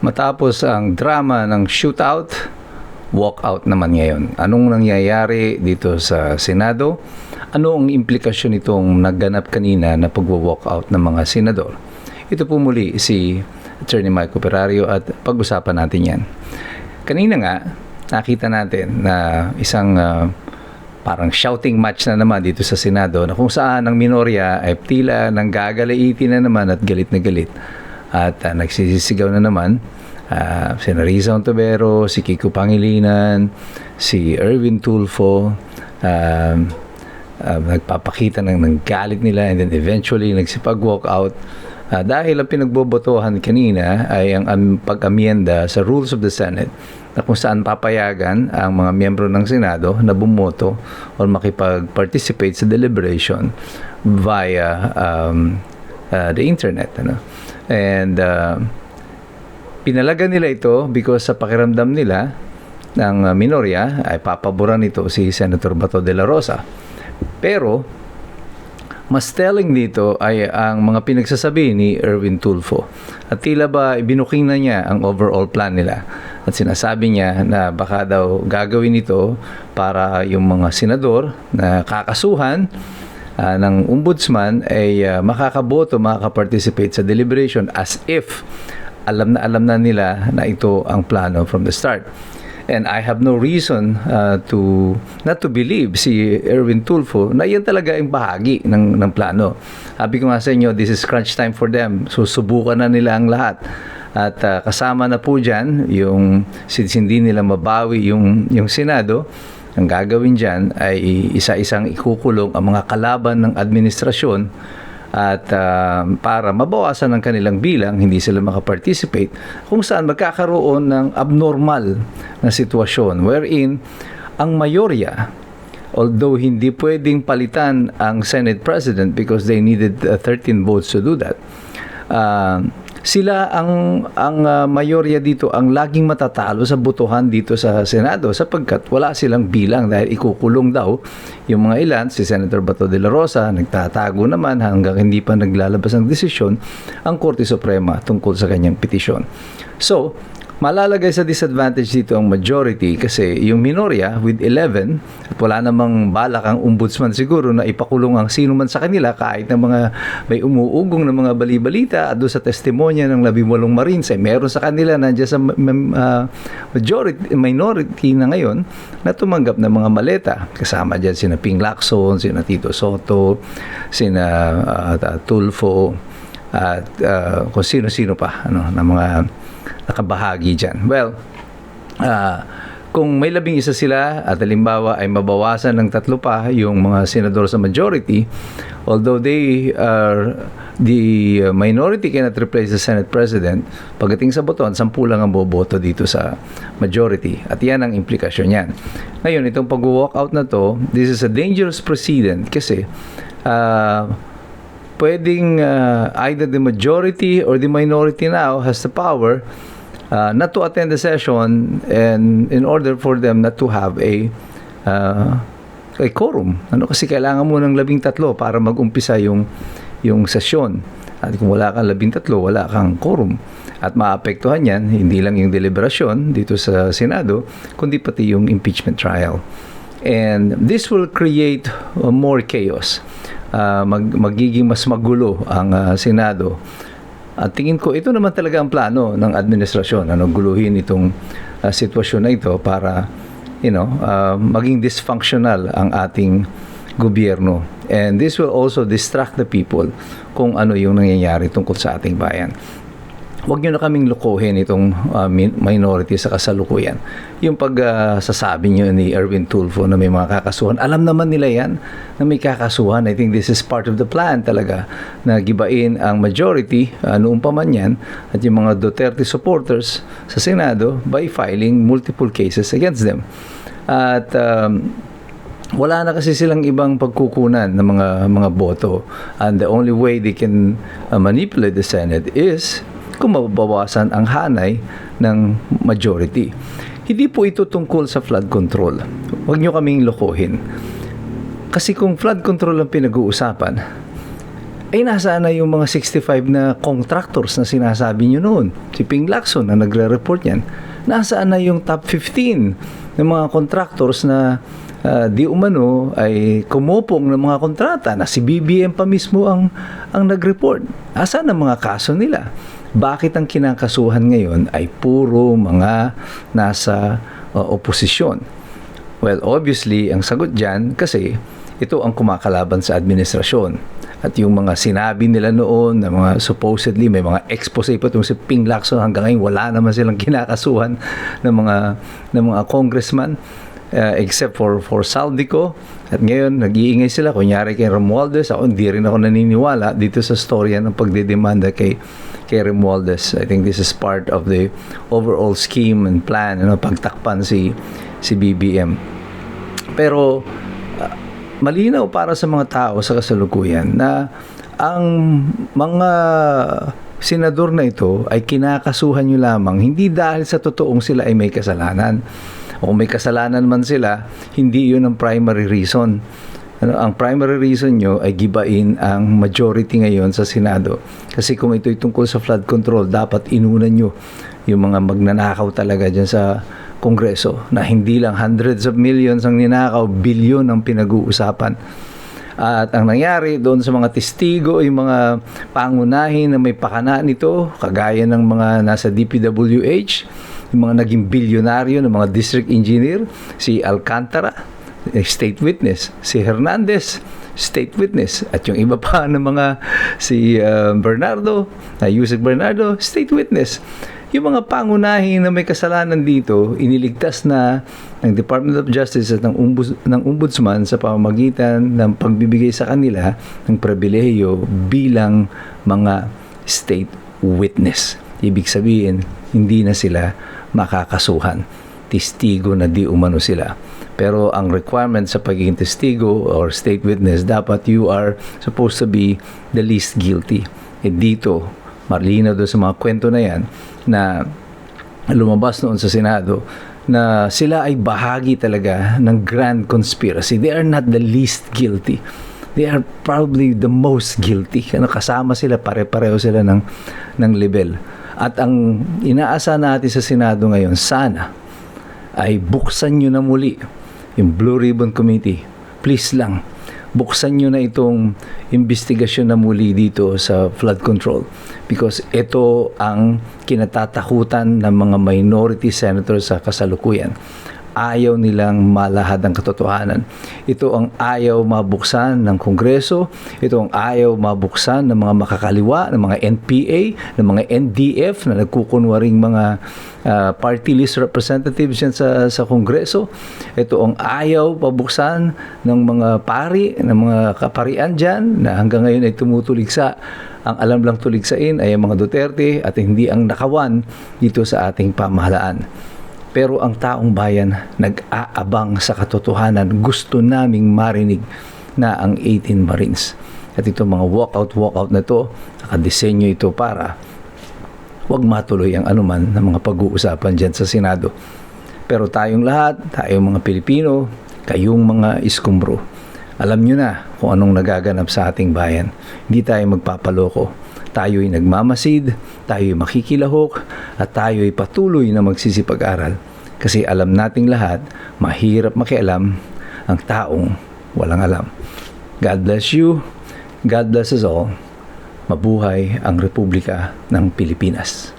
Matapos ang drama ng shootout, walkout naman ngayon. Anong nangyayari dito sa Senado? Ano ang implikasyon nitong nagganap kanina na pagwa-walkout ng mga senador? Ito po muli si Attorney Mike Operario at pag-usapan natin yan. Kanina nga, nakita natin na isang parang shouting match na naman dito sa Senado na kung saan ang minorya ay tila nang gagalaitin na naman at galit na galit. At nagsisisigaw na naman si Risa Ontiveros, si Kiko Pangilinan, si Erwin Tulfo, nagpapakita ng galit nila and then eventually nagsipag-walk out dahil ang pinagbobotohan kanina ay ang pag-amyenda sa Rules of the Senate na kung saan papayagan ang mga miyembro ng Senado na bumoto o makipag-participate sa deliberation via the internet. And pinalagan nila ito because sa pakiramdam nila ng minorya ay papaboran nito si Senator Bato de la Rosa. Pero mas telling dito ay ang mga pinagsasabi ni Erwin Tulfo. At tila ba ibinuking na niya ang overall plan nila. At sinasabi niya na baka daw gagawin ito para yung mga senador na kakasuhan ng ombudsman ay makakaboto, makakaparticipate sa deliberation as if alam na nila na ito ang plano from the start. And I have no reason not to believe si Erwin Tulfo na yan talaga ang bahagi ng plano. Sabi ko nga sa inyo, this is crunch time for them. Susubukan na nila ang lahat. At kasama na po dyan, yung hindi nila mabawi yung Senado, ang gagawin dyan ay isa-isang ikukulong ang mga kalaban ng administrasyon at para mabawasan ang kanilang bilang, hindi sila makaparticipate, kung saan magkakaroon ng abnormal na sitwasyon wherein ang mayorya, although hindi pwedeng palitan ang Senate President because they needed 13 votes to do that, sila ang mayorya dito ang laging matatalo sa botohan dito sa Senado sapagkat wala silang bilang dahil ikukulong daw yung mga ilan. Si Senator Bato de la Rosa nagtatago naman hanggang hindi pa naglalabas ng desisyon ang Korte Suprema tungkol sa kanyang petisyon. So, malalagay sa disadvantage dito ang majority kasi yung minorya with 11 at wala namang balak ang ombudsman siguro na ipakulong ang sino man sa kanila kahit ng mga may umuugong na mga bali-balita at doon sa testimonya ng 18 Marines ay meron sa kanila nandiyan sa minority na ngayon na tumanggap ng mga maleta kasama dyan sina Ping Lacson, sina Tito Soto, sina Tulfo at kung sino-sino pa na mga nakabahagi dyan. Well, kung may 11 sila at halimbawa ay mabawasan ng 3 pa yung mga senador sa majority, although the minority cannot replace the Senate President, pagdating sa boton, 10 lang ang boboto dito sa majority. At yan ang implikasyon yan. Ngayon, itong pag-walkout na to, this is a dangerous precedent kasi pwedeng either the majority or the minority now has the power not to attend the session and in order for them not to have a quorum. Kasi kailangan mo ng 13 para mag-umpisa yung sesyon. At kung wala kang 13, wala kang quorum. At maapektuhan yan, hindi lang yung deliberasyon dito sa Senado, kundi pati yung impeachment trial. And this will create more chaos. Magiging mas magulo ang Senado. At tingin ko, ito naman talaga ang plano ng administrasyon, guluhin itong sitwasyon na ito para, maging dysfunctional ang ating gobyerno. And this will also distract the people kung ano yung nangyayari tungkol sa ating bayan. Huwag nyo na kaming lukuhin itong minority sa kasalukuyan. Yung pagsasabi nyo ni Erwin Tulfo na may mga kakasuhan, alam naman nila yan na may kakasuhan. I think this is part of the plan talaga na gibain ang majority, noon pa man yan, at yung mga Duterte supporters sa Senado by filing multiple cases against them. At wala na kasi silang ibang pagkukunan ng mga boto. And the only way they can manipulate the Senate is kung mababawasan ang hanay ng majority. Hindi po ito tungkol sa flood control. Huwag nyo kaming lokohin. Kasi kung flood control ang pinag-uusapan, ay nasaan na yung mga 65 na contractors na sinasabi nyo noon? Si Ping Lacson na nagre-report yan. Nasaan na yung top 15 ng mga contractors na di umano ay kumupong ng mga kontrata na si BBM pa mismo ang nag-report? Asan ang mga kaso nila? Bakit ang kinakasuhan ngayon ay puro mga nasa oposisyon? Well, obviously, ang sagot dyan kasi ito ang kumakalaban sa administrasyon. At yung mga sinabi nila noon na mga supposedly may mga expose pa itong si Ping Lacson, hanggang ngayon wala naman silang kinakasuhan ng mga congressman except for Saldico. At ngayon nag-iingay sila kunyari kay Romualdez. Ako hindi rin ako naniniwala dito sa storya ng pagdedemanda kay Romualdez. I think this is part of the overall scheme and plan, pagtakpan si BBM. Pero malinaw para sa mga tao sa kasalukuyan na ang mga senador na ito ay kinakasuhan nyo lamang hindi dahil sa totoong sila ay may kasalanan. O kung may kasalanan man sila, hindi yun ang primary reason. Ang primary reason nyo ay gibain ang majority ngayon sa Senado. Kasi kung ito'y tungkol sa flood control, dapat inunan nyo yung mga magnanakaw talaga dyan sa Kongreso, na hindi lang hundreds of millions ang ninakaw, bilyon ang pinag-uusapan. At ang nangyari doon sa mga testigo, yung mga pangunahin na may pakana nito, kagaya ng mga nasa DPWH, yung mga naging bilyonaryo ng mga district engineer, si Alcantara, state witness, si Hernandez, state witness, at yung iba pa ng mga si Bernardo, Yusek Bernardo, state witness. Yung mga pangunahin na may kasalanan dito, iniligtas na ng Department of Justice at ng Ombudsman sa pamamagitan ng pagbibigay sa kanila ng pribilehiyo bilang mga state witness. Ibig sabihin, hindi na sila makakasuhan. Testigo na di umano sila. Pero ang requirement sa pagiging testigo or state witness, dapat you are supposed to be the least guilty. Dito, marlinaw doon sa mga kwento na yan, na lumabas noon sa Senado, na sila ay bahagi talaga ng grand conspiracy. They are not the least guilty. They are probably the most guilty. Kasama sila, pare-pareho sila ng level. At ang inaasa natin sa Senado ngayon, sana ay buksan nyo na muli yung Blue Ribbon Committee. Please lang, buksan nyo na itong investigasyon na muli dito sa flood control, because ito ang kinatatakutan ng mga minority senators sa kasalukuyan. Ayaw nilang malahad ang katotohanan. Ito ang ayaw mabuksan ng Kongreso. Ito ang ayaw mabuksan ng mga makakaliwa, ng mga NPA, ng mga NDF na nagkukunwaring mga party list representatives yan sa Kongreso. Ito ang ayaw pabuksan ng mga pari, ng mga kaparian dyan na hanggang ngayon ay tumutuligsa. Ang alam lang tuligsain ay ang mga Duterte at hindi ang nakawan dito sa ating pamahalaan. Pero ang taong bayan nag-aabang sa katotohanan. Gusto naming marinig na ang 18 Marines. At itong mga walkout na ito, nakadesenyo ito para wag matuloy ang anuman ng mga pag-uusapan dyan sa Senado. Pero tayong lahat, tayong mga Pilipino, kayong mga iskumbro, alam nyo na kung anong nagaganap sa ating bayan. Hindi tayo magpapaloko. Tayo'y nagmamasid, tayo'y makikilahok, at tayo'y patuloy na magsisipag-aral. Kasi alam nating lahat, mahirap makialam ang taong walang alam. God bless you. God bless us all. Mabuhay ang Republika ng Pilipinas.